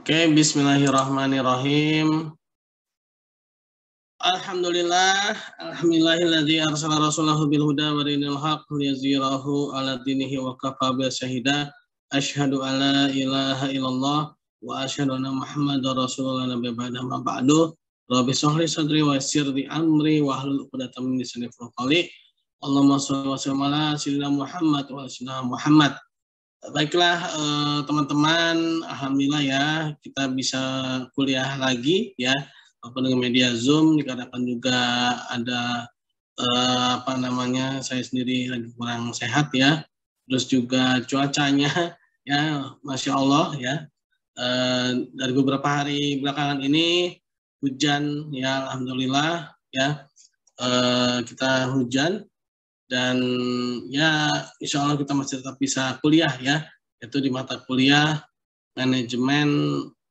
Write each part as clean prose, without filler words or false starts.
Oke, bismillahirrahmanirrahim. Alhamdulillahilladzi arsala rasulahu bil huda wa dinil haq liyuzhirahu 'ala dinihi wa kafa bihi syahida. Asyhadu an la ilaha illallah wa asyhadu anna Muhammadar rasulullah nabiyya ba'da ma ba'du. Rabbi shrah li sadri wa yassir li amri wa hlul 'uqdatam min lisani yafqahu qawli. Allahumma shalli wa sallim ala sayyidina Muhammad wa ala sayyidina Muhammad. Baiklah teman-teman, alhamdulillah ya kita bisa kuliah lagi ya, walaupun dengan media Zoom. Dikarenakan juga ada saya sendiri lagi kurang sehat ya, terus juga cuacanya ya Masya Allah ya, dari beberapa hari belakangan ini hujan ya, alhamdulillah ya, kita hujan. Dan ya insya Allah kita masih tetap bisa kuliah ya, yaitu di mata kuliah manajemen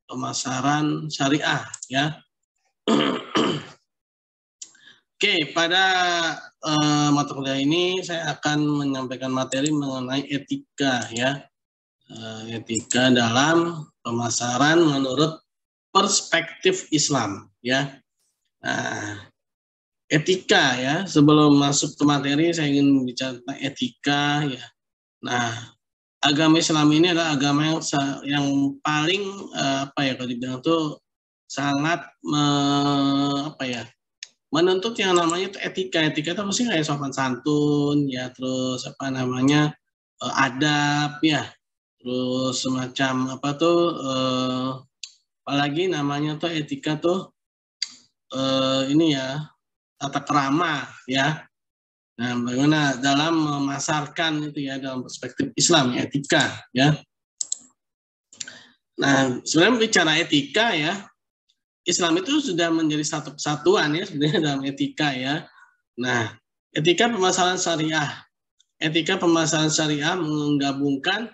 pemasaran syariah ya. Oke, pada mata kuliah ini saya akan menyampaikan materi mengenai etika ya, etika dalam pemasaran menurut perspektif Islam ya. Nah, etika ya, sebelum masuk ke materi saya ingin bicara tentang etika ya. Nah, agama Islam ini adalah agama yang paling kalau dibilang tuh sangat menuntut yang namanya tuh etika. Etika itu mesti kayak sopan santun ya, terus adab ya, terus semacam apalagi namanya tuh etika tuh ini ya, tata krama ya. Nah, bagaimana dalam memasarkan itu ya dalam perspektif Islam ya, etika ya. Nah, sebenarnya bicara etika ya, Islam itu sudah menjadi satu kesatuan ya sebenarnya dalam etika ya. Nah, etika pemasaran syariah. Etika pemasaran syariah menggabungkan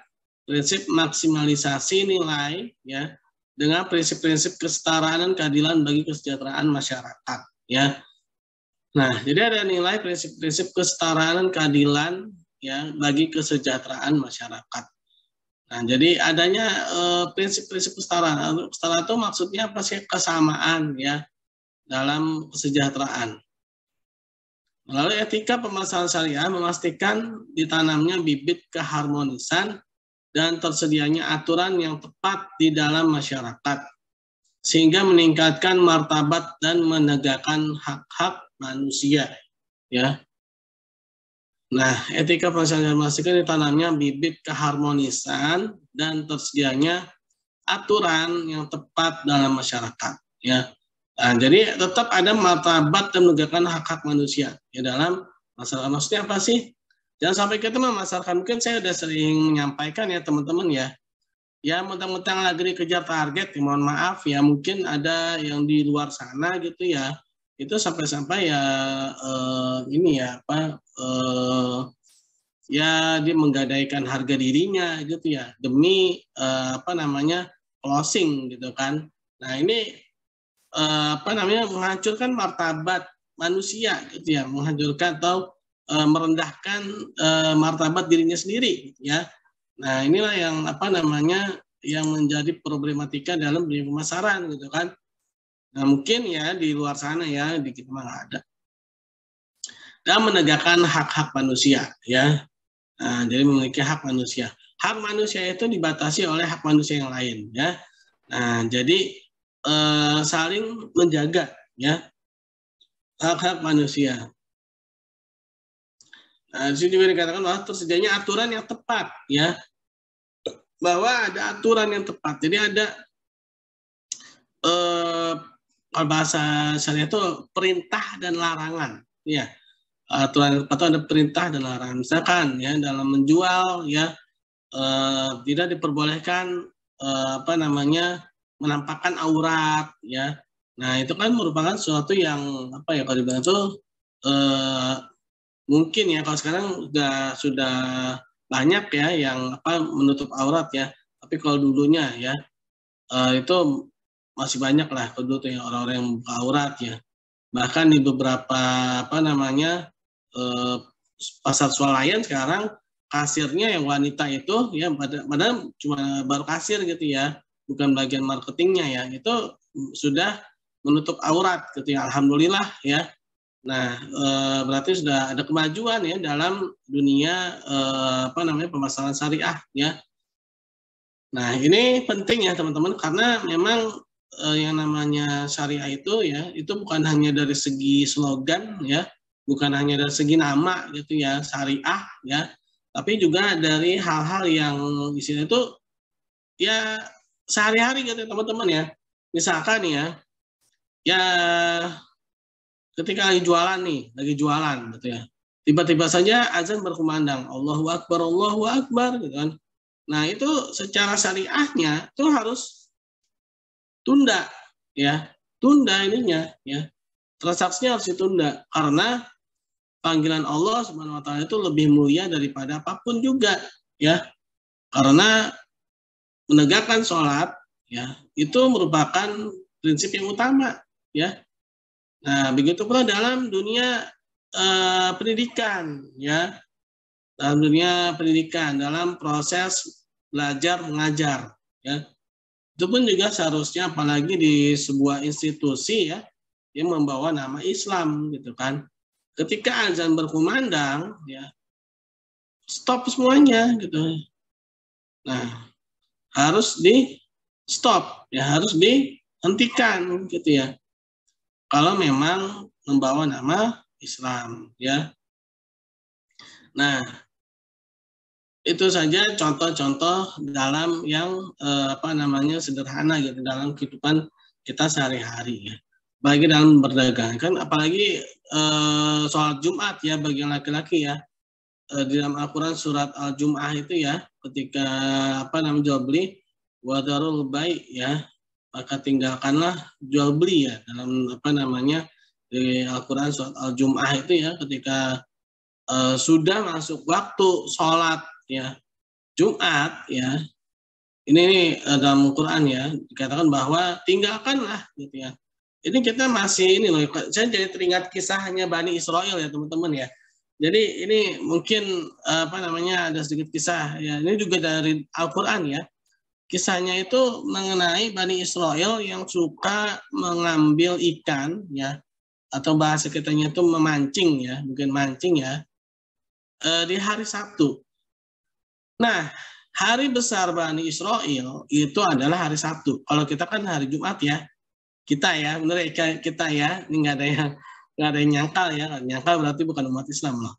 prinsip maksimalisasi nilai ya dengan prinsip-prinsip kesetaraan dan keadilan bagi kesejahteraan masyarakat ya. Nah, jadi ada nilai prinsip-prinsip kesetaraan dan keadilan ya bagi kesejahteraan masyarakat. Nah, jadi adanya prinsip-prinsip kesetaraan. Kesetaraan itu maksudnya apa sih? Kesamaan ya dalam kesejahteraan. Melalui etika pemasaran syariah memastikan ditanamnya bibit keharmonisan dan tersedianya aturan yang tepat di dalam masyarakat, sehingga meningkatkan martabat dan menegakkan hak-hak manusia ya. Nah, etika pemasaran memastikan ditanamnya bibit keharmonisan dan tersedianya aturan yang tepat dalam masyarakat ya. Nah, jadi tetap ada martabat dan menegakkan hak-hak manusia ya dalam masyarakat. Maksudnya apa sih? Jangan sampai kita memasarkan, mungkin saya sudah sering menyampaikan ya teman-teman ya. Ya mentang-mentang lagi dikejar target, ya mohon maaf ya, mungkin ada yang di luar sana gitu ya, itu sampai-sampai ya ya dia menggadaikan harga dirinya gitu ya demi closing gitu kan. Nah ini menghancurkan martabat manusia gitu ya, menghancurkan atau merendahkan martabat dirinya sendiri gitu ya. Nah inilah yang yang menjadi problematika dalam dunia pemasaran gitu kan. Nah mungkin ya di luar sana ya di kita nggak ada. Dan menegakkan hak-hak manusia ya. Nah, jadi memiliki hak manusia. Hak manusia itu dibatasi oleh hak manusia yang lain ya. Nah jadi saling menjaga ya hak-hak manusia. Nah, di sini dikatakan bahwa tersedianya aturan yang tepat ya, bahwa ada aturan yang tepat. Jadi ada kalau bahasa syariah itu perintah dan larangan ya. Aturan yang tepat itu ada perintah dan larangan. Misalkan ya dalam menjual ya tidak diperbolehkan menampakkan aurat ya. Nah itu kan merupakan sesuatu yang kalau dibilang itu mungkin ya kalau sekarang sudah banyak ya yang menutup aurat ya. Tapi kalau dulunya ya itu masih banyak lah kalau dulu yang orang-orang yang membuka aurat ya. Bahkan di beberapa pasar swalayan sekarang kasirnya yang wanita itu ya padahal cuma baru kasir gitu ya. bukan bagian marketingnya ya, itu sudah menutup aurat gitu ya, alhamdulillah ya. Nah, berarti sudah ada kemajuan ya dalam dunia pemasaran syariah ya. Nah, ini penting ya teman-teman, karena memang yang namanya syariah itu ya, itu bukan hanya dari segi slogan ya, bukan hanya dari segi nama gitu ya, syariah ya, tapi juga dari hal-hal yang isinya itu ya sehari-hari gitu teman-teman ya. Misalkan ya, ya ketika lagi jualan gitu ya. Tiba-tiba saja azan berkumandang, Allahu Akbar gitu kan. Nah, itu secara syariahnya itu harus tunda ya. Tunda ininya ya. Transaksinya harus ditunda karena panggilan Allah Subhanahu wa taala itu lebih mulia daripada apapun juga ya. Karena menegakkan sholat ya, itu merupakan prinsip yang utama ya. Nah, begitu pula dalam dunia pendidikan ya, dalam dunia pendidikan, dalam proses belajar mengajar ya, itu pun juga seharusnya apalagi di sebuah institusi ya yang membawa nama Islam gitu kan, ketika azan berkumandang ya stop semuanya gitu. Nah, harus di stop ya, harus dihentikan gitu ya, kalau memang membawa nama Islam ya. Nah, itu saja contoh-contoh dalam yang sederhana gitu dalam kehidupan kita sehari-hari ya. Bagi dalam berdagang kan, apalagi sholat Jumat ya bagi yang laki-laki ya. Di dalam Al-Quran surat Al-Jum'ah itu ya, ketika jual beli wadarul bai ya, maka tinggalkanlah jual beli ya, dalam di Al-Quran surat Al-Jum'ah itu ya, ketika sudah masuk waktu sholat ya Jumat ya, ini dalam Quran ya dikatakan bahwa tinggalkanlah gitu ya. Ini kita masih ini loh, saya jadi teringat kisahnya Bani Israel ya teman-teman ya. Jadi ini mungkin ada sedikit kisah ya, ini juga dari Al-Quran ya. Kisahnya itu mengenai Bani Israel yang suka mengambil ikan ya, atau bahasa kitanya itu memancing ya, mungkin mancing ya, di hari Sabtu. Nah, hari besar Bani Israel itu adalah hari Sabtu. Kalau kita kan hari Jumat ya, kita ya, bener ya, kita ya, ini nggak ada yang nyangkal ya, nyangkal berarti bukan umat Islam loh.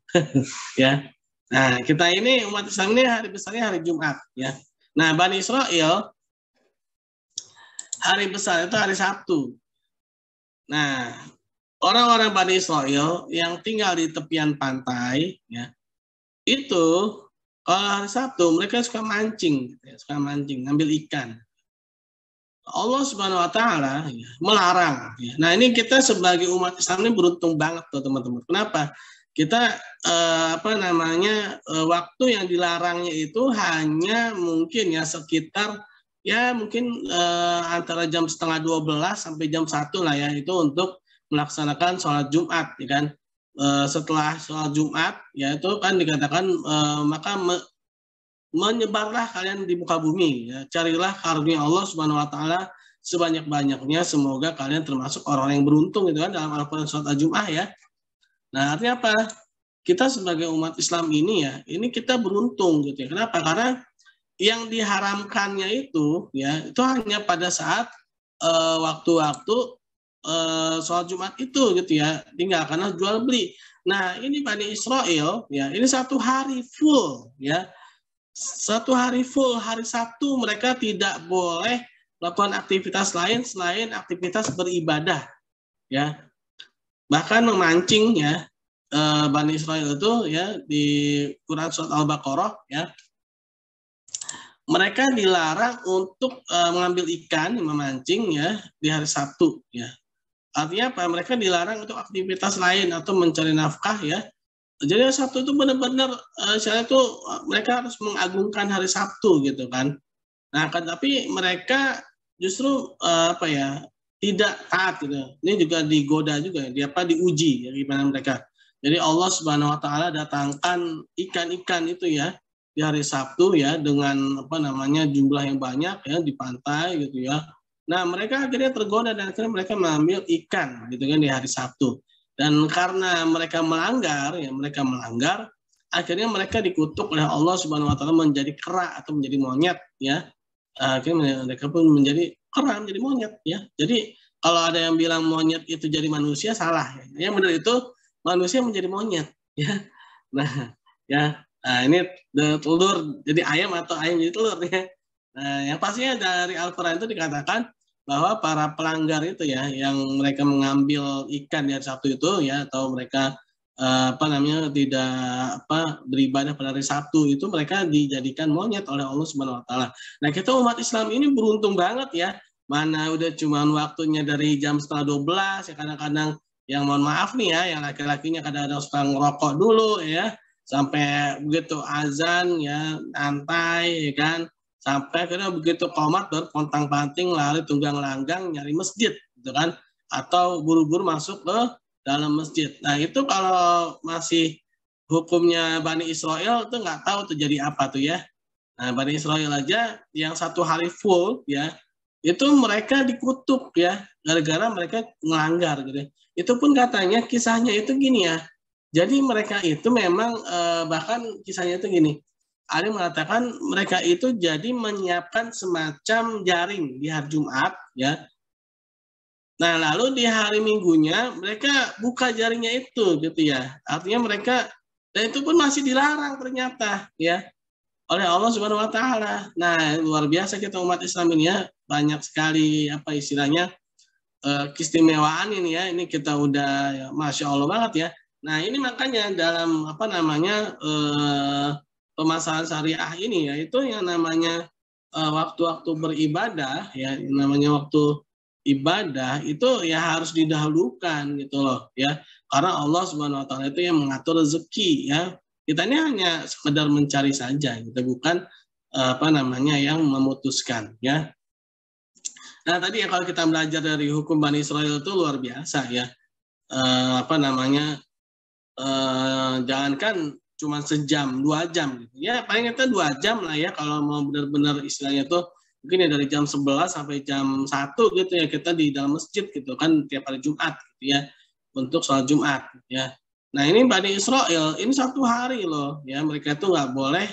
Ya. Nah, kita ini umat Islam ini hari besarnya hari Jumat ya. Nah, Bani Israel hari besar itu hari Sabtu. Nah, orang-orang Bani Israel yang tinggal di tepian pantai ya, itu kalau hari Sabtu mereka suka mancing, suka mancing, ngambil ikan. Allah Subhanahu wa taala ya, melarang ya. Nah, ini kita sebagai umat Islam ini beruntung banget tuh teman-teman. Kenapa? Kita waktu yang dilarangnya itu hanya mungkin ya sekitar ya mungkin antara jam 11:30 sampai jam 1 lah ya, itu untuk melaksanakan sholat Jumat ya kan. Setelah sholat Jumat ya itu kan dikatakan maka menyebarlah kalian di muka bumi ya, carilah karunia Allah Subhanahu wa taala sebanyak-banyaknya, semoga kalian termasuk orang yang beruntung gitu kan, dalam Al-Qur'an surat Al-Jum'ah ya. Nah, artinya apa? Kita sebagai umat Islam ini ya, ini kita beruntung gitu ya. Kenapa? Karena yang diharamkannya itu ya, itu hanya pada saat waktu-waktu sholat Jumat itu gitu ya, tinggalkanlah jual beli. Nah, ini Bani Israel ya, ini satu hari full ya. Satu hari full, hari Sabtu mereka tidak boleh melakukan aktivitas lain selain aktivitas beribadah ya. Bahkan memancing ya, Bani Israel itu ya di Quran surat Al-Baqarah ya, mereka dilarang untuk mengambil ikan, memancing ya di hari Sabtu ya. Artinya apa? Mereka dilarang untuk aktivitas lain atau mencari nafkah ya. Jadi Sabtu itu benar-benar saya itu mereka harus mengagungkan hari Sabtu gitu kan. Nah, tapi mereka justru tidak taat gitu. Ini juga digoda juga ya, diuji ya gimana mereka. Jadi Allah Subhanahu wa taala datangkan ikan-ikan itu ya di hari Sabtu ya dengan apa namanya jumlah yang banyak ya di pantai gitu ya. Nah mereka akhirnya tergoda dan akhirnya mereka mengambil ikan gitu kan di hari Sabtu. Dan karena mereka melanggar ya akhirnya mereka dikutuk oleh Allah Subhanahu Wa Taala menjadi kera atau menjadi monyet ya. Akhirnya mereka pun menjadi kera menjadi monyet ya. Jadi kalau ada yang bilang monyet itu jadi manusia salah ya. Yang benar itu manusia menjadi monyet ya. Nah, ya. Nah, ini telur jadi ayam atau ayam jadi telur ya. Nah, yang pastinya dari Al-Qur'an itu dikatakan bahwa para pelanggar itu ya yang mereka mengambil ikan di hari Sabtu itu ya atau mereka apa namanya tidak beribadah pada hari Sabtu itu mereka dijadikan monyet oleh Allah Subhanahu wa taala. Nah, kita umat Islam ini beruntung banget ya. Mana udah cuman waktunya dari jam 11:30 ya kadang-kadang yang mohon maaf nih ya, yang laki-lakinya kadang-kadang suka ngerokok dulu ya, sampai begitu azan ya, santai ya kan, sampai akhirnya begitu qomat baru pontang-panting lari tunggang langgang nyari masjid gitu kan, atau buru-buru masuk ke dalam masjid. Nah itu kalau masih hukumnya Bani Israel tuh nggak tahu tuh jadi apa tuh ya. Nah Bani Israel aja yang satu hari full ya, itu mereka dikutuk ya, gara-gara mereka melanggar gitu. Itu pun katanya kisahnya itu gini ya. Jadi mereka itu memang bahkan kisahnya itu gini. Ada yang mengatakan mereka itu jadi menyiapkan semacam jaring di hari Jumat ya. Nah, lalu di hari Minggunya mereka buka jaringnya itu gitu ya. Artinya mereka dan itu pun masih dilarang ternyata ya oleh Allah Subhanahu wa taala. Nah, luar biasa kita umat Islam ini ya, banyak sekali apa istilahnya keistimewaan ini ya. Ini kita udah ya, Masya Allah banget ya. Nah, ini makanya dalam apa namanya pemasaran syariah ini ya itu yang namanya waktu-waktu beribadah ya, yang namanya waktu ibadah itu ya harus didahulukan gitu loh ya. Karena Allah Subhanahu wa taala itu yang mengatur rezeki ya. Kita ini hanya sekedar mencari saja, kita bukan apa namanya yang memutuskan ya. Nah tadi ya kalau kita belajar dari hukum Bani Israel itu luar biasa ya. Apa namanya jangankan cuma sejam, 2 jam gitu. Ya paling kita 2 jam lah ya kalau mau benar-benar istilahnya tuh mungkin ya dari jam 11 sampai jam 1 gitu ya kita di dalam masjid gitu kan tiap hari Jumat gitu ya untuk sholat Jumat ya. Nah ini Bani Israel ini 1 hari loh ya mereka itu nggak boleh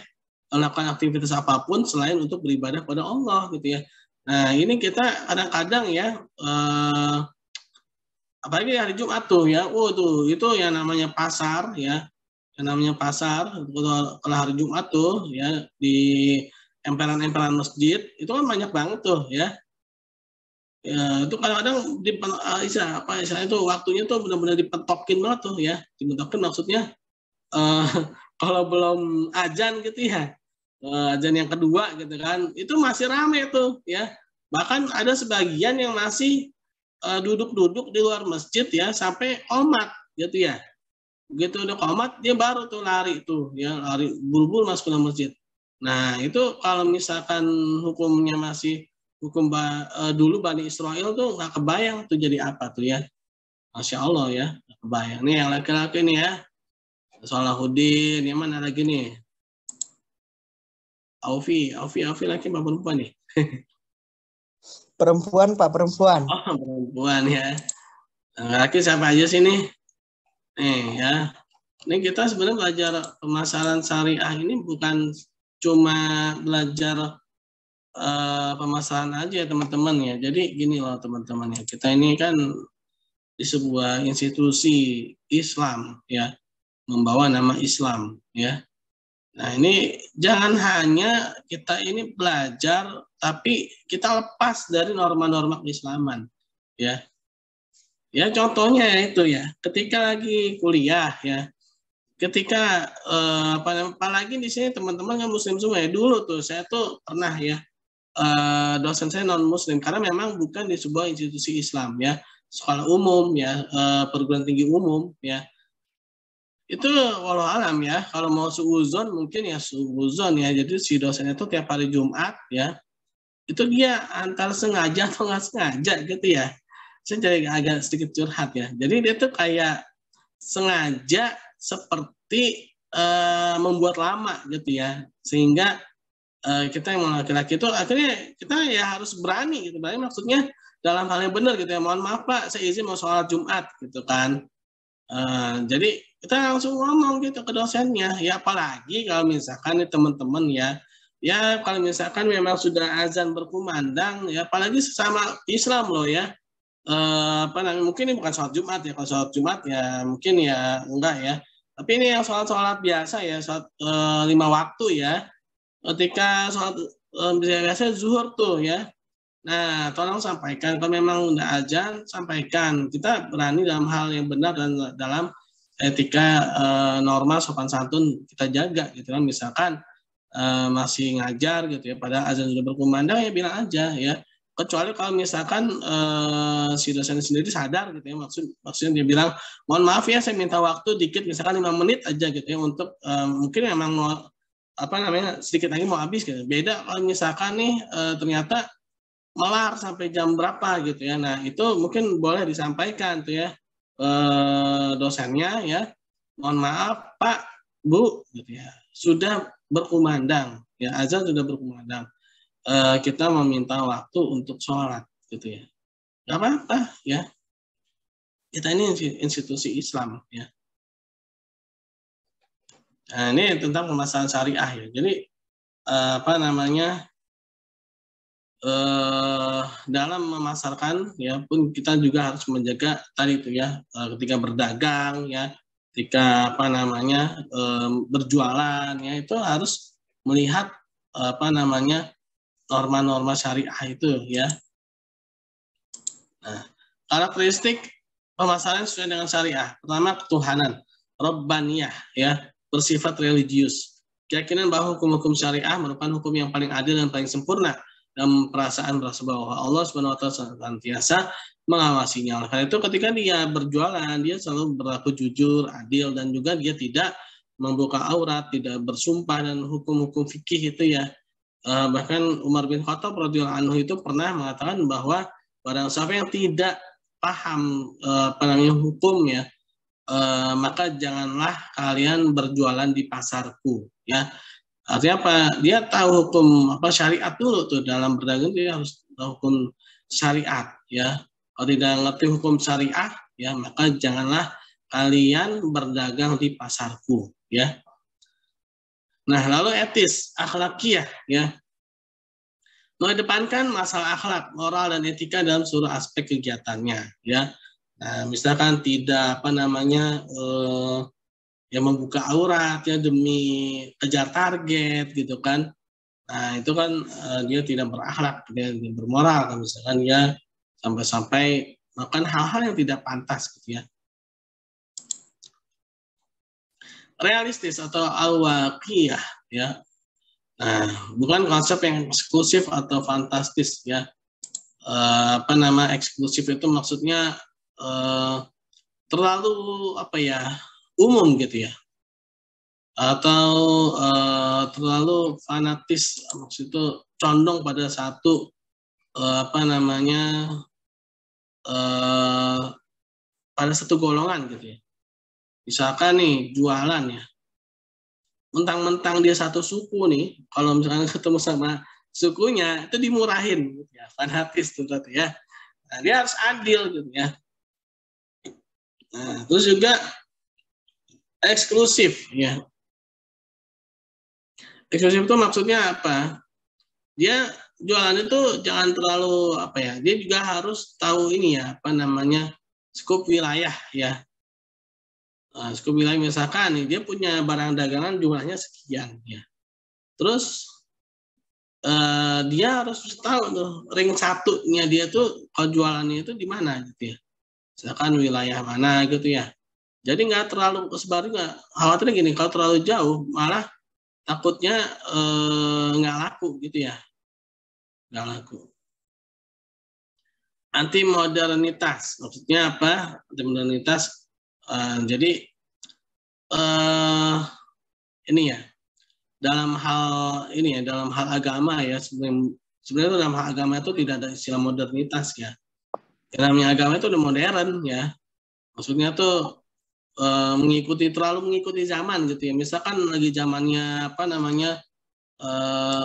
melakukan aktivitas apapun selain untuk beribadah pada Allah gitu ya. Nah ini kita kadang-kadang ya apalagi hari Jumat tuh ya, tuh itu yang namanya pasar ya, yang namanya pasar kalau hari Jumat tuh ya di emperan-emperan masjid itu kan banyak banget tuh ya. Ya, itu kadang-kadang di istilahnya itu waktunya tuh benar-benar dipentokin banget tuh ya, dipentokin maksudnya uh, kalau belum azan gitu ya, azan yang kedua gitu kan, itu masih rame tuh ya. Bahkan ada sebagian yang masih duduk-duduk di luar masjid ya sampai qomat gitu ya. Begitu udah qomat dia baru tuh lari tuh ya, lari buru-buru masuk ke masjid. Nah, itu kalau misalkan hukumnya masih hukum dulu Bani Israel tuh nggak kebayang tuh jadi apa tuh ya. Masya Allah ya, nggak kebayang. Nih yang laki-laki nih ya, Salahuddin, yang mana lagi nih? Aufi laki apa perempuan nih? Perempuan, Pak, perempuan. Oh, perempuan ya. Laki siapa aja sih nih? Nih ya. Ini kita sebenarnya belajar pemasaran syariah ini bukan cuma belajar pemasaran aja ya teman-teman ya. Jadi gini loh teman-teman ya. Kita ini kan di sebuah institusi Islam ya, membawa nama Islam ya. Nah ini jangan hanya kita ini belajar, tapi kita lepas dari norma-norma keislaman ya. Ya contohnya itu ya, ketika lagi kuliah ya, ketika apalagi di sini teman-teman kan Muslim semua ya. Dulu tuh saya tuh pernah ya dosen saya non Muslim karena memang bukan di sebuah institusi Islam ya, sekolah umum ya, perguruan tinggi umum ya. Itu walau alam ya, kalau mau suuzon mungkin ya suuzon ya. Jadi si dosen itu tiap hari Jumat ya, itu dia antar sengaja atau nggak sengaja gitu ya. Saya jadi agak sedikit curhat ya. Jadi dia tuh kayak sengaja seperti membuat lama gitu ya, sehingga kita yang laki-laki itu akhirnya kita ya harus berani gitu, berani maksudnya dalam hal yang benar gitu ya. Mohon maaf Pak, saya izin mau sholat Jumat gitu kan. Jadi kita langsung ngomong gitu ke dosennya. Ya apalagi kalau misalkan nih teman-teman ya kalau misalkan memang sudah azan berkumandang, ya apalagi sesama Islam loh ya. Apa namanya, mungkin ini bukan sholat Jumat ya. Kalau sholat Jumat ya mungkin ya enggak ya. Tapi ini yang sholat-sholat biasa ya, sholat 5 waktu ya. Ketika sholat biasa zuhur tuh ya. Nah, tolong sampaikan kalau memang udah azan, sampaikan. Kita berani dalam hal yang benar dan dalam etika norma sopan santun kita jaga gitu kan. Misalkan masih ngajar gitu ya, pada azan sudah berkumandang ya bilang aja ya. Kecuali kalau misalkan si dosen sendiri sadar gitu ya, maksudnya dia bilang, mohon maaf ya saya minta waktu dikit, misalkan 5 menit aja gitu ya, untuk mungkin memang mau apa namanya sedikit lagi mau habis gitu. Beda kalau misalkan nih ternyata melar sampai jam berapa gitu ya. Nah, itu mungkin boleh disampaikan tuh ya dosennya ya. Mohon maaf Pak, Bu gitu ya. Sudah berkumandang ya, azan sudah berkumandang. Kita meminta waktu untuk sholat gitu ya. Gak apa-apa ya. Kita ini institusi Islam ya. Nah, ini tentang permasalahan syariah ya. Jadi apa namanya, dalam memasarkan ya pun kita juga harus menjaga tadi itu ya, ketika berdagang ya, ketika apa namanya berjualan ya, itu harus melihat apa namanya norma-norma syariah itu ya. Nah, karakteristik pemasaran sesuai dengan syariah. Pertama, ketuhanan, Rabbaniyah ya, bersifat religius. Keyakinan bahwa hukum-hukum syariah merupakan hukum yang paling adil dan paling sempurna, dan perasaan rasa bahwa Allah Subhanahu wa taala senantiasa mengawasinya. Oleh karena itu ketika dia berjualan, dia selalu berlaku jujur, adil, dan juga dia tidak membuka aurat, tidak bersumpah, dan hukum-hukum fikih itu ya. Bahkan Umar bin Khattab radhiyallahu anhu itu pernah mengatakan bahwa barang siapa yang tidak paham apa namanya hukum ya, maka janganlah kalian berjualan di pasarku ya. Artinya apa? Dia tahu hukum apa syariat dulu tuh, dalam berdagang dia harus tahu hukum syariat ya. Kalau tidak ngerti hukum syariah ya, maka janganlah kalian berdagang di pasarku ya. Nah, lalu etis, akhlakiyah ya. Mengedepankan masalah akhlak, moral dan etika dalam seluruh aspek kegiatannya ya. Nah, misalkan tidak apa namanya yang membuka aurat ya demi kejar target gitu kan. Nah, itu kan dia tidak berakhlak, dia bermoral kan, misalkan dia sampai-sampai melakukan hal-hal yang tidak pantas gitu ya. Realistis atau al-waqiyah ya. Nah, bukan konsep yang eksklusif atau fantastis ya. Apa nama eksklusif itu maksudnya terlalu apa ya, umum gitu ya, atau terlalu fanatis, maksud itu condong pada satu apa namanya pada satu golongan gitu ya. Misalkan nih jualan ya, mentang-mentang dia satu suku nih, kalau misalkan ketemu sama sukunya itu dimurahin gitu ya, fanatis tuh berarti ya. Nah, dia harus adil gitu ya. Nah, terus juga eksklusif ya. Eksklusif itu maksudnya apa? Dia jualan itu jangan terlalu apa ya, dia juga harus tahu ini ya, apa namanya, skup wilayah ya. Skup wilayah misalkan nih, dia punya barang dagangan jumlahnya sekian ya. Terus dia harus tahu tuh ring satunya dia tuh kalau jualannya itu di mana gitu ya. Misalkan wilayah mana gitu ya. Jadi nggak terlalu sebar juga. Khawatirnya gini, kalau terlalu jauh malah takutnya nggak laku gitu ya. Nggak laku. Anti modernitas, maksudnya apa? Anti modernitas. Jadi ini ya, dalam hal ini ya, dalam hal agama ya, sebenarnya dalam hal agama itu tidak ada istilah modernitas ya. Yang namanya agama itu udah modern ya. Maksudnya tuh terlalu mengikuti zaman gitu ya. Misalkan lagi zamannya apa namanya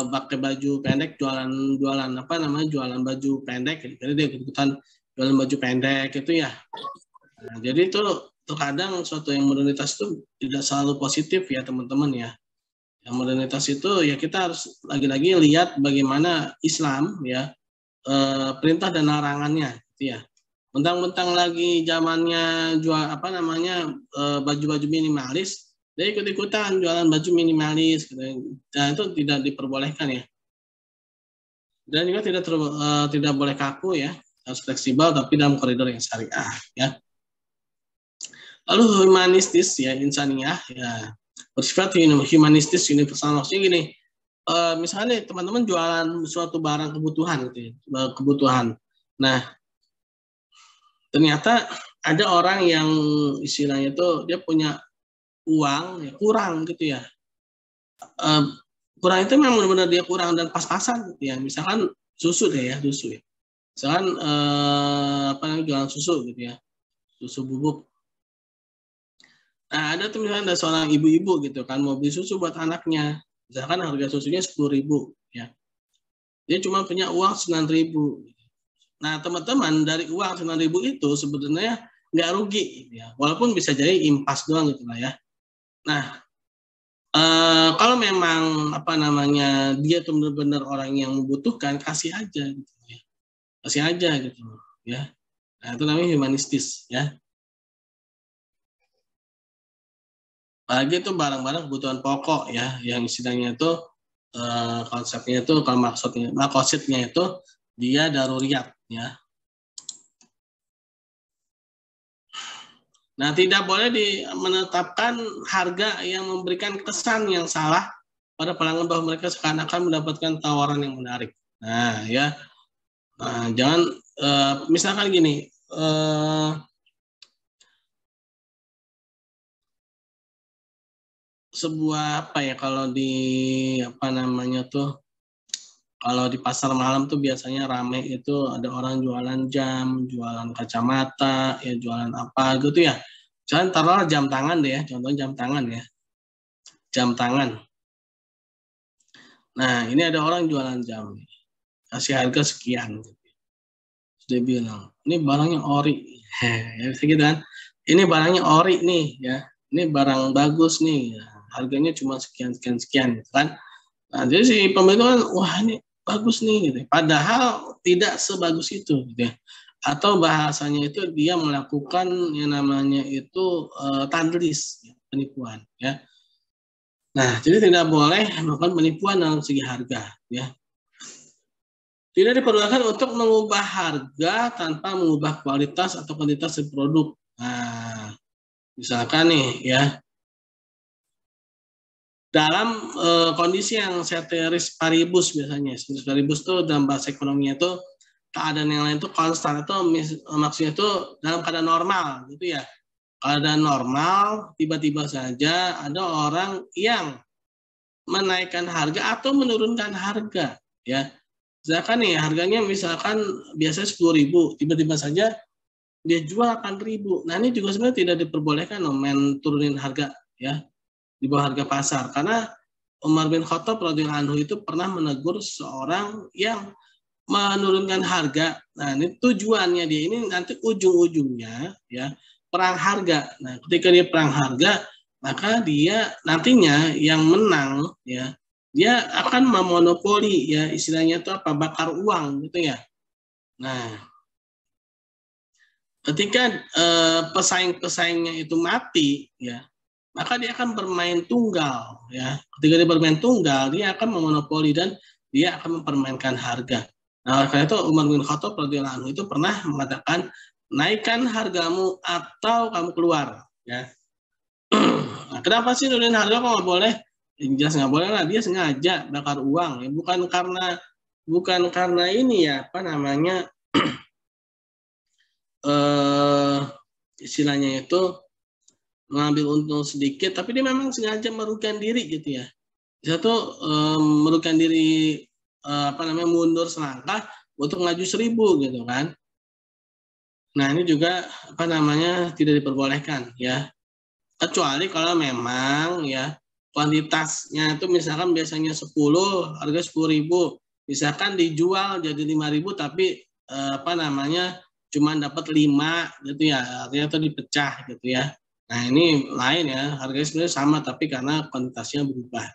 pakai baju pendek, jualan apa namanya, jualan baju pendek, jadi dia ikutan jualan baju pendek itu ya. Nah, jadi itu terkadang suatu yang modernitas itu tidak selalu positif ya teman-teman ya. Yang modernitas itu ya kita harus lagi-lagi lihat bagaimana Islam ya, perintah dan larangannya gitu ya. Mentang-mentang lagi zamannya jual apa namanya baju-baju minimalis, dia ikut-ikutan jualan baju minimalis gitu. Dan itu tidak diperbolehkan ya. Dan juga tidak boleh kaku ya, harus fleksibel tapi dalam koridor yang syariah ya. Lalu humanistis ya, insaniah ya, bersifat humanistis universal. Maksudnya gini, misalnya teman-teman jualan suatu barang kebutuhan gitu ya, kebutuhan. Nah, ternyata ada orang yang istilahnya itu dia punya uang ya, kurang gitu ya. Kurang itu memang benar-benar dia kurang dan pas-pasan gitu ya. Misalkan susu deh ya, susu ya. Misalkan apa namanya, jualan susu gitu ya, susu bubuk. Nah, ada tuh misalnya ada seorang ibu-ibu gitu kan mau beli susu buat anaknya. Misalkan harga susunya 10.000 ya. Dia cuma punya uang 9.000. Nah, teman-teman, dari uang 9.000 itu sebenarnya nggak rugi gitu ya. Walaupun bisa jadi impas doang gitu lah ya. Nah, kalau memang apa namanya dia tuh benar-benar orang yang membutuhkan, kasih aja gitu ya. Kasih aja gitu ya. Nah, itu namanya humanistis ya. Apalagi itu barang-barang kebutuhan pokok ya, yang istilahnya itu konsepnya itu kalau maksudnya itu dia daruriyat ya. Nah, tidak boleh menetapkan harga yang memberikan kesan yang salah pada pelanggan bahwa mereka seakan-akan mendapatkan tawaran yang menarik. Nah, ya, jangan misalkan gini, sebuah apa ya, kalau di apa namanya tuh, kalau di pasar malam tuh biasanya rame itu ada orang jualan jam, jualan kacamata, ya jualan apa gitu ya. Jangan taruhlah jam tangan deh ya, contohnya jam tangan ya, jam tangan. Nah, ini ada orang jualan jam, kasih harga sekian. Dia bilang, ini barangnya ori. Ya, gitu kan. Ini barangnya ori nih ya. Ini barang bagus nih. Ya. Harganya cuma sekian sekian sekian gitu kan. Nah, jadi si pembeli kan, wah ini bagus nih gitu. Padahal tidak sebagus itu gitu ya. Atau bahasanya itu dia melakukan yang namanya itu tadlis, ya, penipuan ya. Nah, jadi tidak boleh melakukan penipuan dalam segi harga ya. Tidak diperbolehkan untuk mengubah harga tanpa mengubah kualitas atau kuantitas produk. Nah, misalkan nih ya, dalam kondisi yang ceteris paribus biasanya, ceteris paribus itu dalam bahasa ekonominya itu keadaan yang lain itu konstan, itu maksudnya itu dalam keadaan normal gitu ya. Keadaan normal, tiba-tiba saja ada orang yang menaikkan harga atau menurunkan harga ya. Misalkan nih harganya misalkan biasanya 10.000, tiba-tiba saja dia jual 8.000. Nah, ini juga sebenarnya tidak diperbolehkan loh main turunin harga ya di bawah harga pasar, karena Umar bin Khattab radhiyallahu anhu itu pernah menegur seorang yang menurunkan harga. Nah, ini tujuannya dia ini nanti ujung-ujungnya ya perang harga. Nah, ketika dia perang harga, maka dia nantinya yang menang ya, dia akan memonopoli ya, istilahnya itu apa, bakar uang gitu ya. Nah, ketika pesaing-pesaingnya itu mati ya, maka dia akan bermain tunggal ya. Ketika dia bermain tunggal, dia akan memonopoli dan dia akan mempermainkan harga. Nah, karena itu Umar bin Khattab radhiyallahu anhu itu pernah mengatakan, naikkan hargamu atau kamu keluar ya. Nah, kenapa sih nurunin harga kok nggak boleh? Jelas nggak boleh lah, dia sengaja bakar uang ya, bukan karena ini ya, apa namanya, istilahnya itu mengambil untung sedikit, tapi dia memang sengaja merugikan diri gitu ya. Dia tuh merugikan diri, apa namanya, mundur selangkah untuk maju 1.000 gitu kan. Nah, ini juga apa namanya tidak diperbolehkan ya. Kecuali kalau memang ya kuantitasnya itu misalkan biasanya 10, harga 10.000, misalkan dijual jadi 5.000 tapi apa namanya cuma dapat 5 gitu ya, artinya itu dipecah gitu ya. Nah ini lain ya, harganya sebenarnya sama tapi karena kuantitasnya berubah.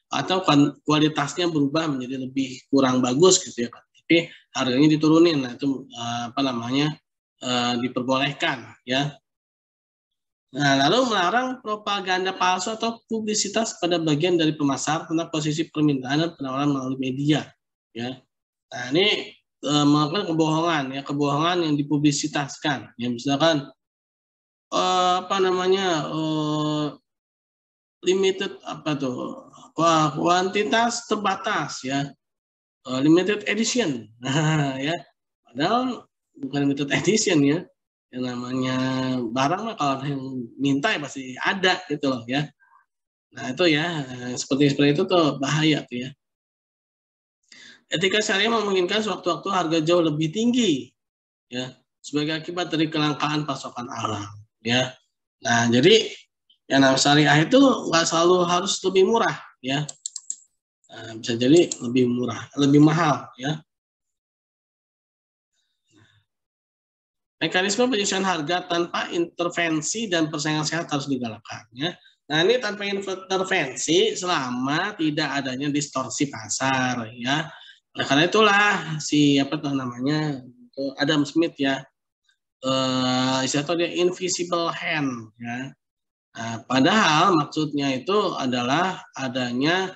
Atau kualitasnya berubah menjadi lebih kurang bagus gitu ya, tapi harganya diturunin. Nah itu apa namanya diperbolehkan ya. Nah, lalu melarang propaganda palsu atau publisitas pada bagian dari pemasar tentang posisi permintaan dan penawaran melalui media. Ya, nah ini melakukan kebohongan ya, kebohongan yang dipublisitaskan. Ya, misalkan apa namanya limited apa tuh kuantitas terbatas ya, limited edition, ya. Padahal bukan limited edition ya. Yang namanya barang mah kalau ada yang minta ya pasti ada gitu loh ya. Nah itu ya, seperti itu tuh bahaya tuh ya. Etika syariah memungkinkan sewaktu-waktu harga jauh lebih tinggi ya sebagai akibat dari kelangkaan pasokan alam ya. Nah jadi yang namanya syariah itu nggak selalu harus lebih murah ya. Nah, bisa jadi lebih murah, lebih mahal ya. Mekanisme penyesuaian harga tanpa intervensi dan persaingan sehat harus digalakkan ya. Nah ini tanpa intervensi selama tidak adanya distorsi pasar ya. Nah, karena itulah si apa tuh namanya Adam Smith ya, istilah dia invisible hand ya. Nah, padahal maksudnya itu adalah adanya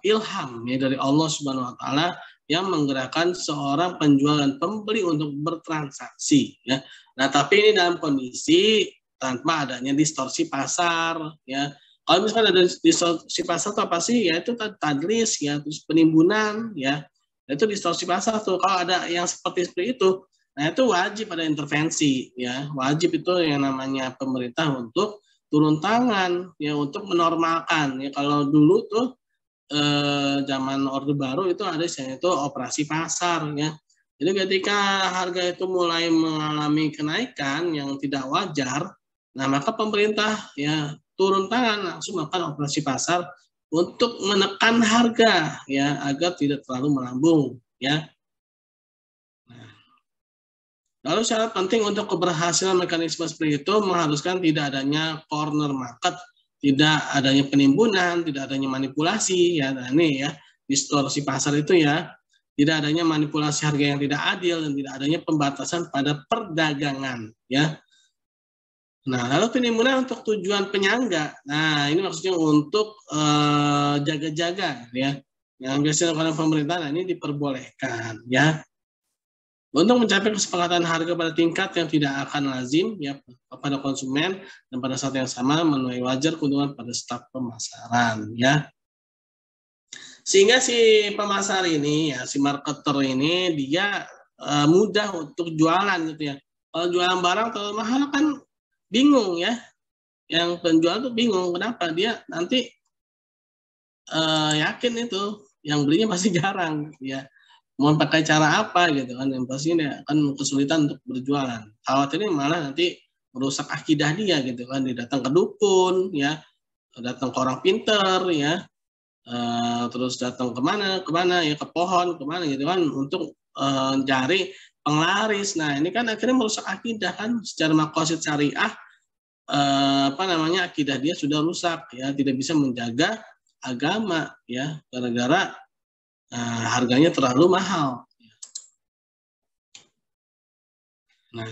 ilham ya dari Allah Subhanahu Wa Taala yang menggerakkan seorang penjual dan pembeli untuk bertransaksi ya. Nah tapi ini dalam kondisi tanpa adanya distorsi pasar ya. Kalau misalkan ada distorsi pasar itu apa sih? Ya itu tadlis ya, terus penimbunan ya. Itu distorsi pasar tuh. Kalau ada yang seperti itu, nah itu wajib ada intervensi ya. Wajib itu yang namanya pemerintah untuk turun tangan ya untuk menormalkan ya. Kalau dulu tuh zaman Orde Baru itu ada istilahnya itu operasi pasar ya. Jadi ketika harga itu mulai mengalami kenaikan yang tidak wajar, nah maka pemerintah ya turun tangan langsung melakukan operasi pasar untuk menekan harga ya agar tidak terlalu melambung ya. Lalu syarat penting untuk keberhasilan mekanisme seperti itu mengharuskan tidak adanya corner market, tidak adanya penimbunan, tidak adanya manipulasi ya. Nah ini ya, distorsi pasar itu ya, tidak adanya manipulasi harga yang tidak adil dan tidak adanya pembatasan pada perdagangan ya. Nah, lalu penimbunan untuk tujuan penyangga. Nah, ini maksudnya untuk jaga-jaga ya. Yang biasanya oleh pemerintah, nah ini diperbolehkan ya. Untuk mencapai kesepakatan harga pada tingkat yang tidak akan lazim ya pada konsumen dan pada saat yang sama menuai wajar keuntungan pada staf pemasaran ya. Sehingga si pemasar ini ya si marketer ini dia mudah untuk jualan gitu ya. Kalau jualan barang terlalu mahal kan bingung ya. Yang penjual tuh bingung kenapa dia nanti yakin itu yang belinya pasti jarang ya. Mau pakai cara apa gitu kan yang pasti dia akan kesulitan untuk berjualan. Khawatirnya malah nanti merusak akidah dia gitu kan, dia datang ke dukun ya, datang ke orang pinter ya, terus datang kemana ya ke pohon kemana gitu kan untuk cari penglaris. Nah ini kan akhirnya merusak akidah kan secara maqasid syariah apa namanya akidah dia sudah rusak ya, tidak bisa menjaga agama ya gara-gara harganya terlalu mahal. Nah,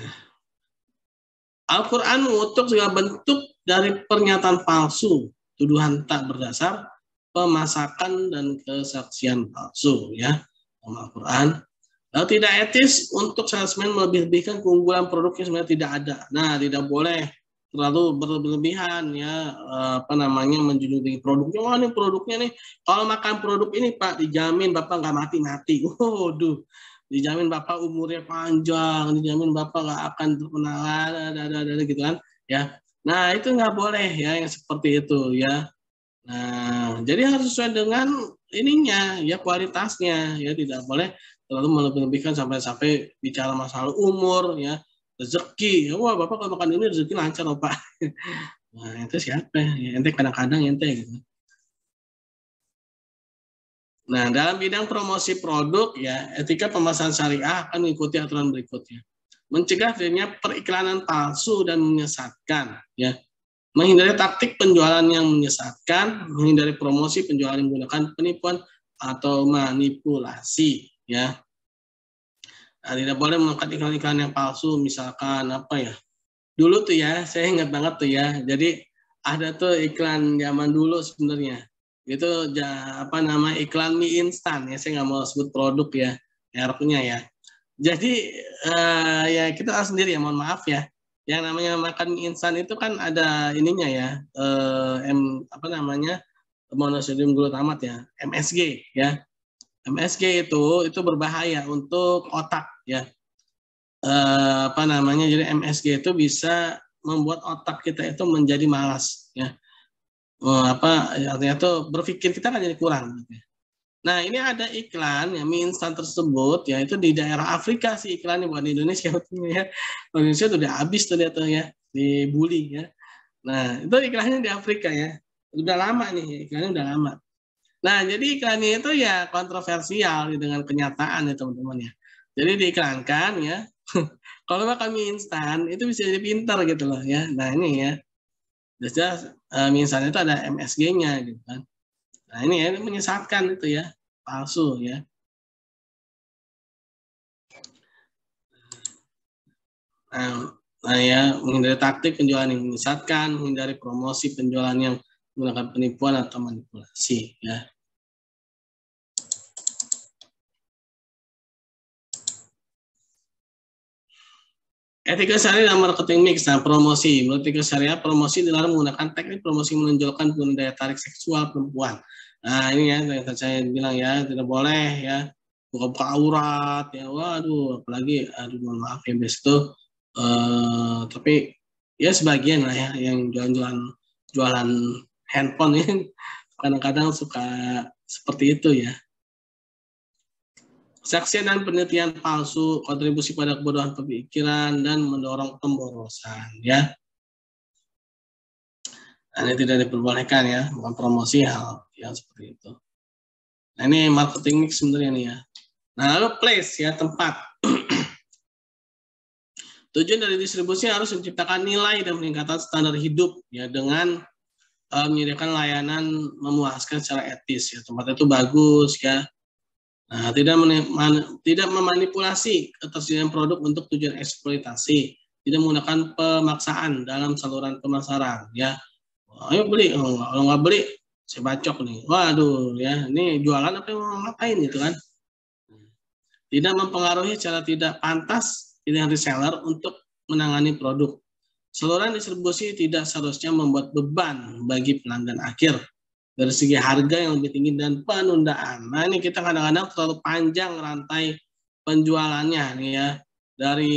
Al-Quran mengutuk segala bentuk dari pernyataan palsu, tuduhan tak berdasar, pemasakan dan kesaksian palsu ya. Al-Quran. Lalu tidak etis untuk salesman melebih-lebihkan keunggulan produk yang sebenarnya tidak ada. Nah, tidak boleh terlalu berlebihan ya apa namanya menjunjung tinggi produknya. Wah ini produknya nih kalau makan produk ini Pak dijamin Bapak nggak mati-mati. Waduh, dijamin Bapak umurnya panjang, dijamin Bapak nggak akan terkena gitu kan ya. Nah itu nggak boleh ya yang seperti itu ya. Nah jadi harus sesuai dengan ininya ya kualitasnya ya, tidak boleh terlalu melebih-lebihkan sampai bicara masalah umur ya. rezeki. Wah, Bapak kalau makan ini rezeki lancar, loh, Pak. Nah, ente siapa? Ya, ente kadang-kadang ente gitu. Nah, dalam bidang promosi produk ya, etika pemasaran syariah akan mengikuti aturan berikutnya. Mencegah terjadinya periklanan palsu dan menyesatkan, ya. Menghindari taktik penjualan yang menyesatkan, menghindari promosi penjualan yang menggunakan penipuan atau manipulasi, ya. Nah, tidak boleh melakukan iklan-iklan yang palsu, misalkan apa ya? Dulu tuh ya, saya ingat banget tuh ya. Jadi ada tuh iklan zaman dulu sebenarnya. Itu apa nama iklan mie instan ya. Saya nggak mau sebut produk ya, mereknya ya. Jadi ya kita tahu sendiri ya, mohon maaf ya. Yang namanya makan mie instan itu kan ada ininya ya, apa namanya, monosodium glutamat ya, MSG ya. MSG itu berbahaya untuk otak ya. Apa namanya, jadi MSG itu bisa membuat otak kita itu menjadi malas ya. Apa artinya tuh berpikir kita kan jadi kurang gitu ya. Nah, ini ada iklan ya mie instan tersebut ya, itu di daerah Afrika sih iklannya, bukan di Indonesia ya. Indonesia tuh udah habis tuh dia tuh ya, dibully ya. Nah, itu iklannya di Afrika ya. Udah lama nih, iklannya udah lama. Nah, jadi iklannya itu ya kontroversial dengan kenyataan ya teman-teman ya. Jadi diiklankan ya, kalau makan mie instan itu bisa jadi pintar gitu loh ya. Nah ini ya, jelas mie instan itu ada MSG-nya gitu kan. Nah ini ya, menyesatkan itu ya, palsu ya. Nah ya, menghindari taktik penjualan yang menyesatkan, menghindari promosi penjualan yang menggunakan penipuan atau manipulasi ya. Etika syariah dalam marketing mix, nah promosi. Menurut etika syariah, promosi dilarang menggunakan teknik promosi menonjolkan penggunaan daya tarik seksual perempuan. Nah ini ya, yang saya bilang ya, tidak boleh ya, buka-buka aurat ya, waduh, apalagi, aduh mohon maaf ya, itu, tapi ya sebagian lah ya, yang jualan handphone ya, kadang-kadang suka seperti itu ya. Kesaksian dan penelitian palsu, kontribusi pada kebodohan pemikiran, dan mendorong pemborosan. Ya, ini tidak diperbolehkan ya, bukan promosi hal yang seperti itu. Nah, ini marketing mix sebenarnya nih ya. Nah, lalu place ya, tempat. Tujuan dari distribusi harus menciptakan nilai dan meningkatkan standar hidup ya, dengan menyediakan layanan memuaskan secara etis ya. Tempat itu bagus ya. Nah, tidak memanipulasi ketersediaan produk untuk tujuan eksploitasi, tidak menggunakan pemaksaan dalam saluran pemasaran ya. Ayo beli, kalau nggak beli saya bacok nih. Waduh ya, ini jualan apa yang mau ngapain gitu kan. Tidak mempengaruhi secara tidak pantas pilihan reseller untuk menangani produk. Saluran distribusi tidak seharusnya membuat beban bagi pelanggan akhir dari segi harga yang lebih tinggi dan penundaan. Nah ini kita kadang-kadang terlalu panjang rantai penjualannya nih ya, dari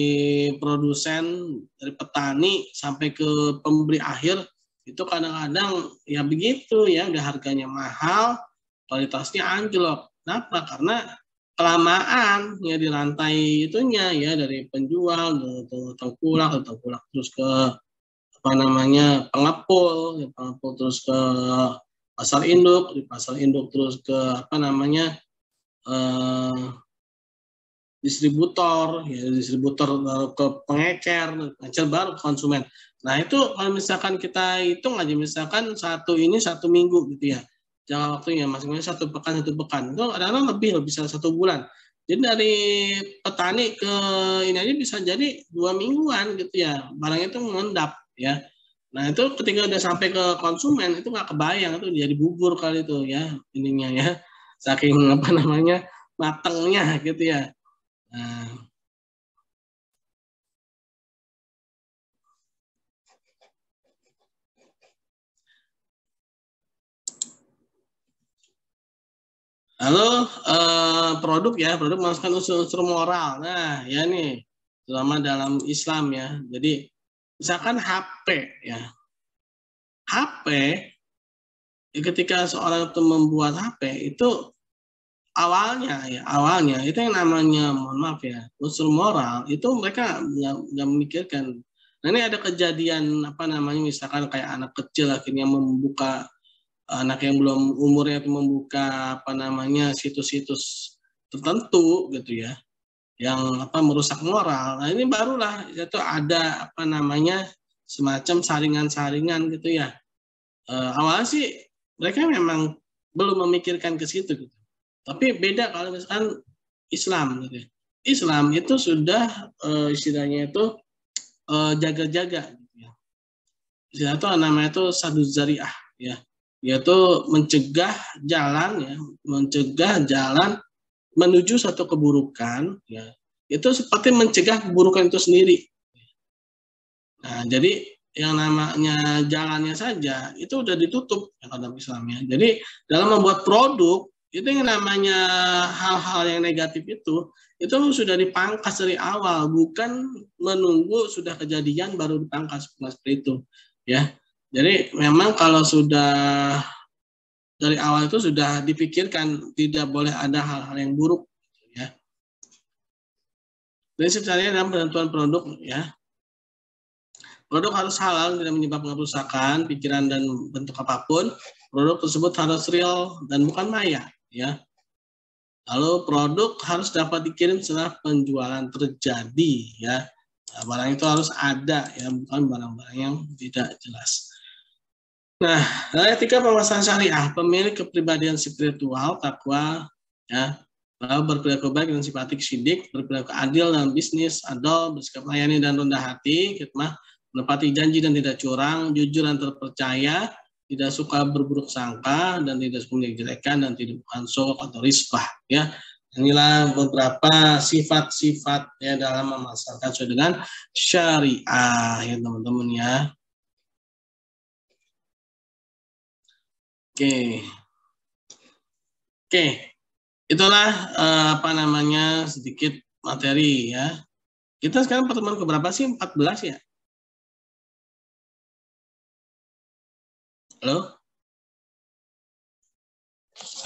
produsen, dari petani sampai ke pembeli akhir, itu kadang-kadang ya begitu ya, udah harganya mahal, kualitasnya anjlok. Kenapa? Karena kelamaan ya di rantai itunya ya, dari penjual tengkulak terus ke apa namanya pengepul, ya, pengepul terus ke pasar induk, di pasar induk terus ke apa namanya distributor, ya distributor baru ke pengecer baru ke konsumen. Nah itu kalau misalkan kita hitung aja, misalkan satu ini 1 minggu gitu ya, jangka waktunya masing-masing 1 pekan itu kadang-kadang lebih bisa 1 bulan. Jadi dari petani ke ini aja bisa jadi 2 mingguan gitu ya, barang itu mengendap ya. Nah itu ketika udah sampai ke konsumen itu nggak kebayang, itu jadi bubur kali itu ya ininya ya, saking apa namanya matengnya gitu ya. Nah, lalu produk ya, produk memasukkan unsur-unsur moral. Nah, ya nih, terutama dalam Islam ya. Jadi misalkan HP ya, HP ketika seorang itu membuat HP itu awalnya itu yang namanya, mohon maaf ya, unsur moral itu mereka nggak memikirkan. Nah ini ada kejadian apa namanya, misalkan kayak anak kecil akhirnya membuka, anak yang belum umurnya itu membuka apa namanya situs-situs tertentu gitu ya, yang apa merusak moral. Nah ini barulah itu ada apa namanya semacam saringan-saringan gitu ya. Awalnya sih mereka memang belum memikirkan ke situ gitu. Tapi beda kalau misalkan Islam gitu ya. Islam itu sudah istilahnya itu jaga-jaga gitu ya. Istilah itu namanya itu sadu zariah ya. Yaitu mencegah jalan ya, mencegah jalan menuju satu keburukan ya. Itu seperti mencegah keburukan itu sendiri. Nah, jadi yang namanya jalannya saja itu udah ditutup ya dalam Islamnya. Jadi dalam membuat produk itu yang namanya hal-hal yang negatif itu sudah dipangkas dari awal, bukan menunggu sudah kejadian baru dipangkas seperti itu ya. Jadi memang kalau sudah dari awal itu sudah dipikirkan tidak boleh ada hal-hal yang buruk ya. Prinsip syariah dalam penentuan produk ya. Produk harus halal, tidak menyebabkan kerusakan pikiran dan bentuk apapun. Produk tersebut harus real dan bukan maya ya. Lalu produk harus dapat dikirim setelah penjualan terjadi ya. Nah, barang itu harus ada ya, bukan barang-barang yang tidak jelas. Nah, etika pemasaran syariah, pemilik kepribadian spiritual, takwa ya, berperilaku baik dan simpatik, sidik, berperilaku adil dalam bisnis, adil, bersikap melayani dan rendah hati, khidmah, menepati janji dan tidak curang, jujur dan terpercaya, tidak suka berburuk sangka dan tidak suka menjelekan dan tidak bukan sok atau risbah ya. Inilah beberapa sifat-sifat ya dalam memasarkan sesuai dengan syariah ya teman-teman ya. Oke. Itulah apa namanya sedikit materi ya. Kita sekarang pertemuan keberapa sih? 14 ya? Halo?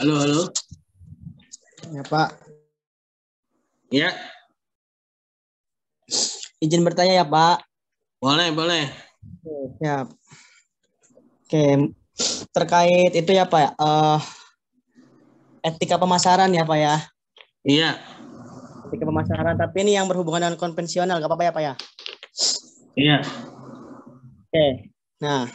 Halo? Ya, Pak. Ya. Izin bertanya ya, Pak. Boleh. Ya. Oke. Terkait itu ya, Pak ya. Etika pemasaran ya, Pak ya. Iya. Etika pemasaran, tapi ini yang berhubungan dengan konvensional, nggak apa-apa ya, Pak ya? Iya. Oke. Nah,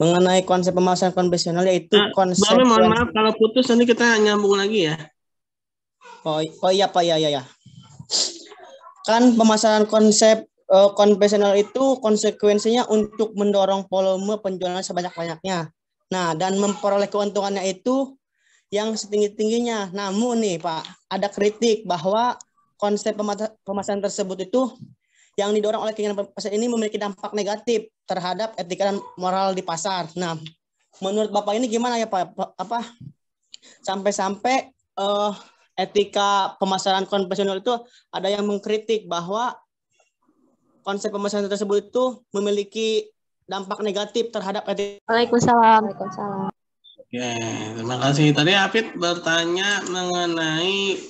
mengenai konsep pemasaran konvensional yaitu konsep. Mohon maaf kalau putus nanti kita nyambung lagi ya. Oh iya, Pak ya. Kan pemasaran konsep konvensional itu konsekuensinya untuk mendorong volume penjualan sebanyak-banyaknya. Nah, dan memperoleh keuntungannya itu yang setinggi-tingginya. Namun nih Pak, ada kritik bahwa konsep pemasaran tersebut itu yang didorong oleh keinginan pasar ini memiliki dampak negatif terhadap etika dan moral di pasar. Nah, menurut Bapak ini gimana ya Pak? Sampai-sampai etika pemasaran konvensional itu ada yang mengkritik bahwa konsep pemasaran tersebut itu memiliki dampak negatif terhadap etika. Waalaikumsalam. Oke, terima kasih. Tadi Hafid bertanya mengenai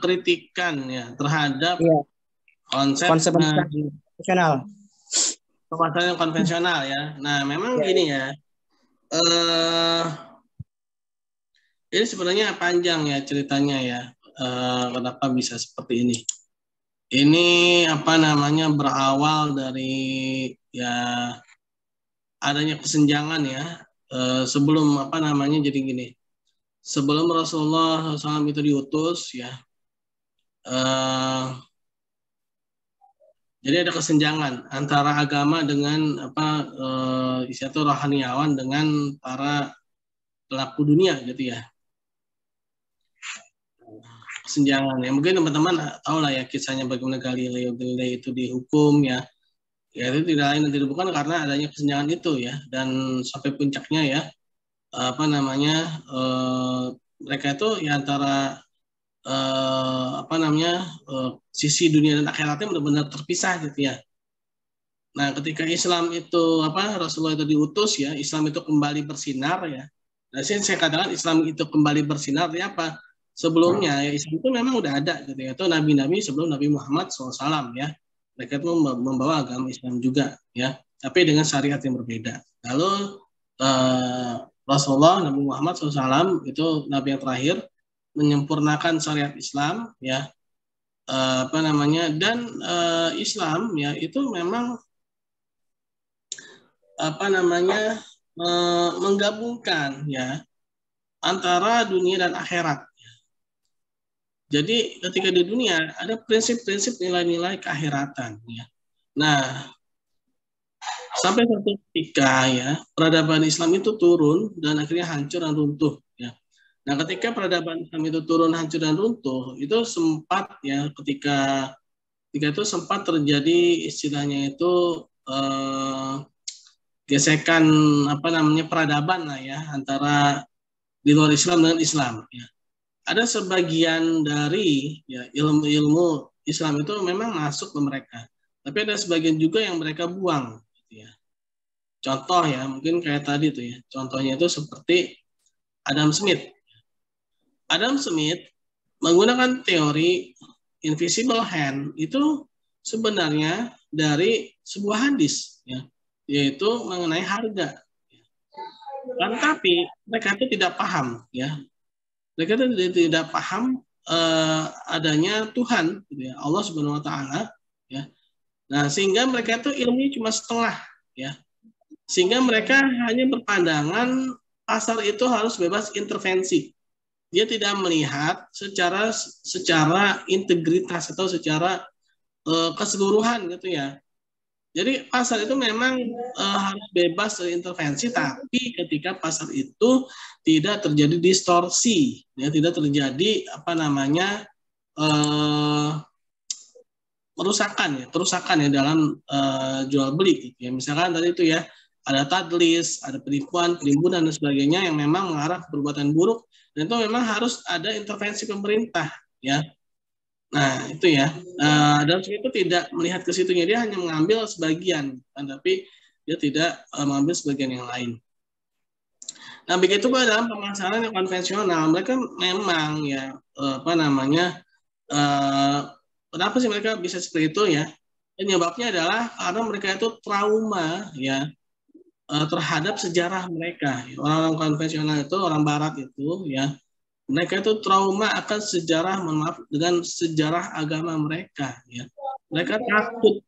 kritikan ya terhadap konsep pemasaran konvensional ya. Nah, memang gini ya. Ini sebenarnya panjang ya ceritanya ya. Kenapa bisa seperti ini? Ini apa namanya berawal dari ya adanya kesenjangan ya. Sebelum apa namanya jadi gini. Sebelum Rasulullah SAW itu diutus ya. Jadi ada kesenjangan antara agama dengan apa istilah rohaniawan dengan para pelaku dunia gitu ya. Kesenjangan ya, mungkin teman-teman tahu lah ya kisahnya bagaimana Galileo Galilei itu dihukum ya. Ya itu tidak lain dan tidak bukan karena adanya kesenjangan itu ya, dan sampai puncaknya ya apa namanya mereka itu ya antara apa namanya sisi dunia dan akhiratnya benar-benar terpisah gitu ya. Nah ketika Islam itu apa Rasulullah itu diutus ya, Islam itu kembali bersinar ya, Nah, saya katakan Islam itu kembali bersinar ya apa? Sebelumnya ya Islam itu memang udah ada gitu ya. Itu nabi-nabi sebelum Nabi Muhammad SAW ya. Mereka itu membawa agama Islam juga ya, tapi dengan syariat yang berbeda. Lalu Rasulullah Nabi Muhammad SAW itu nabi yang terakhir menyempurnakan syariat Islam ya, apa namanya, dan Islam ya itu memang apa namanya menggabungkan ya antara dunia dan akhirat. Jadi ketika di dunia ada prinsip-prinsip nilai-nilai keakhiratan ya. Nah, sampai satu ketika ya peradaban Islam itu turun dan akhirnya hancur dan runtuh ya. Nah, ketika peradaban Islam itu turun, hancur dan runtuh, itu sempat ya ketika itu sempat terjadi istilahnya itu gesekan apa namanya peradaban lah ya antara di luar Islam dengan Islam ya. Ada sebagian dari ya ilmu-ilmu Islam itu memang masuk ke mereka, tapi ada sebagian juga yang mereka buang gitu ya. Contoh ya mungkin kayak tadi tuh ya, contohnya itu seperti Adam Smith. Adam Smith menggunakan teori invisible hand itu sebenarnya dari sebuah hadis ya, yaitu mengenai harga. Tapi mereka itu tidak paham ya. Mereka itu tidak paham adanya Tuhan, gitu ya, Allah Subhanahu Wa Taala, ya. Nah, sehingga mereka itu ilmunya cuma setengah, ya. Sehingga mereka hanya berpandangan pasar itu harus bebas intervensi. Dia tidak melihat secara integritas atau secara keseluruhan, gitu ya. Jadi pasar itu memang harus bebas dari intervensi, tapi ketika pasar itu tidak terjadi distorsi, ya tidak terjadi apa namanya kerusakan ya dalam jual beli. Gitu ya. Misalkan tadi itu ya ada tadlis, ada penipuan, penimbunan dan sebagainya yang memang mengarah ke perbuatan buruk, dan itu memang harus ada intervensi pemerintah, ya. Nah, itu ya. Dan itu tidak melihat ke situnya, dia hanya mengambil sebagian, kan, tapi dia tidak mengambil sebagian yang lain. Nah, begitu Pak dalam pemasaran yang konvensional, mereka memang ya apa namanya? Kenapa sih mereka bisa seperti itu ya? Penyebabnya adalah karena mereka itu trauma ya terhadap sejarah mereka. Orang-orang konvensional itu, orang Barat itu ya, mereka itu trauma akan sejarah, maaf, dengan sejarah agama mereka ya. Mereka takut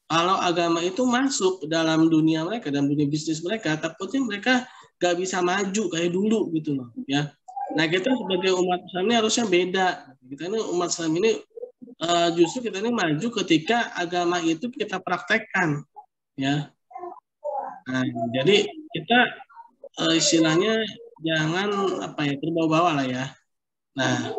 kalau agama itu masuk dalam dunia mereka, dalam dunia bisnis mereka, takutnya mereka gak bisa maju kayak dulu gitu loh ya. Nah, kita sebagai umat Islam ini harusnya beda. Kita ini umat Islam ini justru kita ini maju ketika agama itu kita praktekkan ya. Nah, jadi kita istilahnya jangan apa ya terbawa-bawa lah ya. Nah,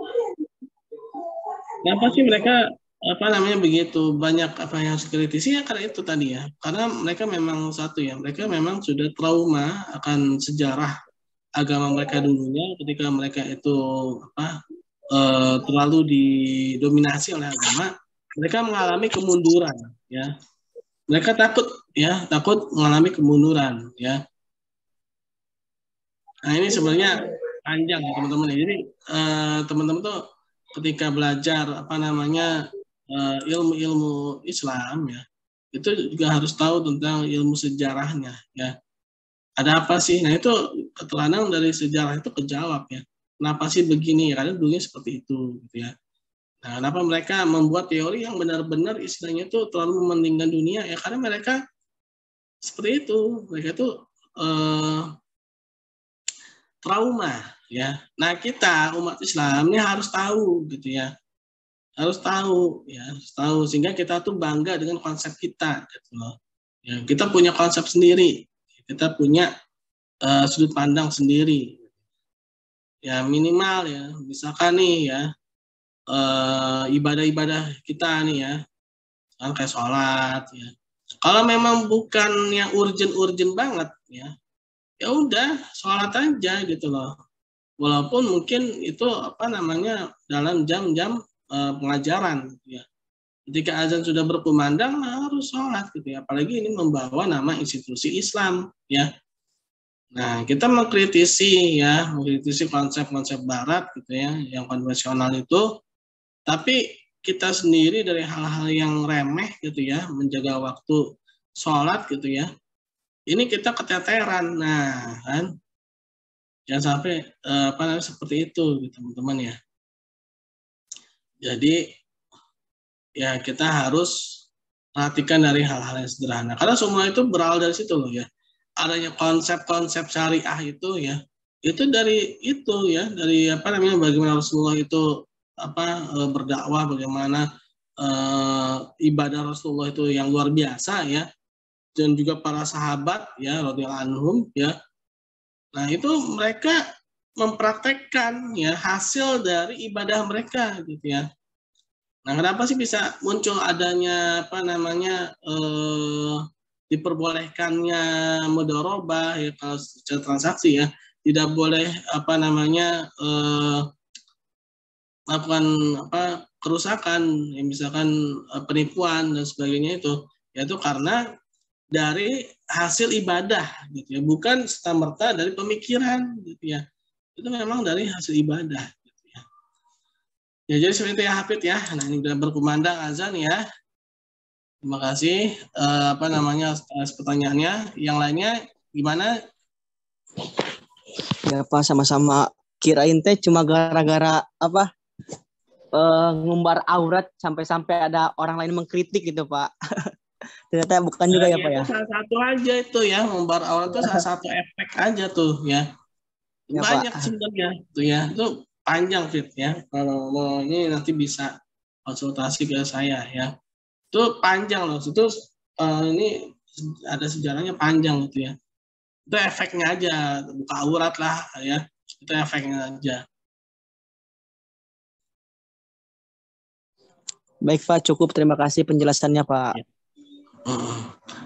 kenapa sih mereka apa namanya begitu banyak apa yang harus dikritisi ya karena itu tadi ya. Karena mereka memang satu ya, mereka memang sudah trauma akan sejarah agama mereka dulunya ketika mereka itu apa terlalu didominasi oleh agama, mereka mengalami kemunduran ya. Mereka takut mengalami kemunduran ya. Nah, ini sebenarnya panjang ya teman-teman. Jadi teman-teman tuh ketika belajar apa namanya ilmu-ilmu Islam ya, itu juga harus tahu tentang ilmu sejarahnya ya. Ada apa sih? Nah, itu keterangan dari sejarah itu kejawab ya. Kenapa sih begini? Karena dulunya seperti itu gitu ya. Nah, kenapa mereka membuat teori yang benar-benar istilahnya itu terlalu mementingkan dunia ya? Karena mereka seperti itu. Mereka itu trauma ya. Nah, kita umat Islam ini harus tahu gitu ya. Harus tahu sehingga kita tuh bangga dengan konsep kita gitu loh. Ya, kita punya konsep sendiri. Kita punya sudut pandang sendiri. Ya, minimal ya. Misalkan nih ya ibadah-ibadah kita nih ya. Kan kayak sholat ya. Kalau memang bukan yang urgent banget ya udah sholat aja gitu loh. Walaupun mungkin itu apa namanya dalam jam-jam pengajaran gitu ya. Ketika azan sudah berkumandang harus sholat gitu ya. Apalagi ini membawa nama institusi Islam ya. Nah, kita mengkritisi konsep-konsep barat gitu ya, yang konvensional itu, tapi kita sendiri dari hal-hal yang remeh gitu ya, menjaga waktu sholat gitu ya, ini kita keteteran. Nah, kan jangan sampai seperti itu gitu, teman-teman ya. Jadi ya kita harus perhatikan dari hal-hal yang sederhana. Karena semua itu berawal dari situ loh ya. Adanya konsep-konsep syariah itu ya, itu dari itu ya, dari bagaimana Rasulullah itu berdakwah, bagaimana ibadah Rasulullah itu yang luar biasa ya, dan juga para sahabat ya radhiyallahu anhum ya. Nah, itu mereka mempraktekkan ya hasil dari ibadah mereka gitu ya. Nah, kenapa sih bisa muncul adanya diperbolehkannya mudharabah ya kalau secara transaksi ya, tidak boleh melakukan kerusakan ya, misalkan penipuan dan sebagainya itu, yaitu karena dari hasil ibadah gitu ya, bukan serta-merta dari pemikiran gitu ya. Itu memang dari hasil ibadah gitu ya. Ya jadi seperti itu ya Hafid ya. Nah, ini sudah berkumandang azan ya. Terima kasih atas pertanyaannya. Yang lainnya gimana? Ya Pak, sama-sama. Kirain teh cuma gara-gara ngumbar aurat sampai-sampai ada orang lain mengkritik gitu Pak. Ternyata bukan juga ya Pak ya. Salah satu aja itu ya, ngumbar aurat itu salah satu efek aja tuh ya. Ya, Banyak Pak. sebenarnya tuh ya. Itu panjang Fit ya. Kalau mau ini nanti bisa konsultasi ke saya ya. Itu panjang loh. Itu ini ada sejarahnya panjang gitu ya. Itu efeknya aja, buka aurat lah ya. Itu efeknya aja. Baik Pak, cukup. Terima kasih penjelasannya Pak.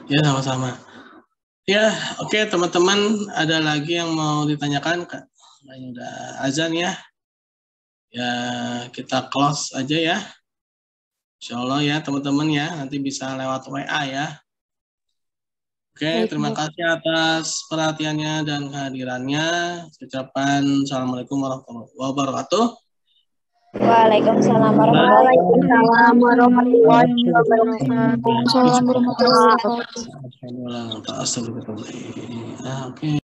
Ya sama-sama. Ya, oke teman-teman, ada lagi yang mau ditanyakan? Ini udah azan ya. Ya, kita close aja ya. Insya Allah ya teman-teman ya, nanti bisa lewat WA ya. Oke, terima kasih atas perhatiannya dan kehadirannya. Ucapan Assalamualaikum warahmatullahi wabarakatuh. Waalaikumsalam warahmatullahi wabarakatuh. Oke.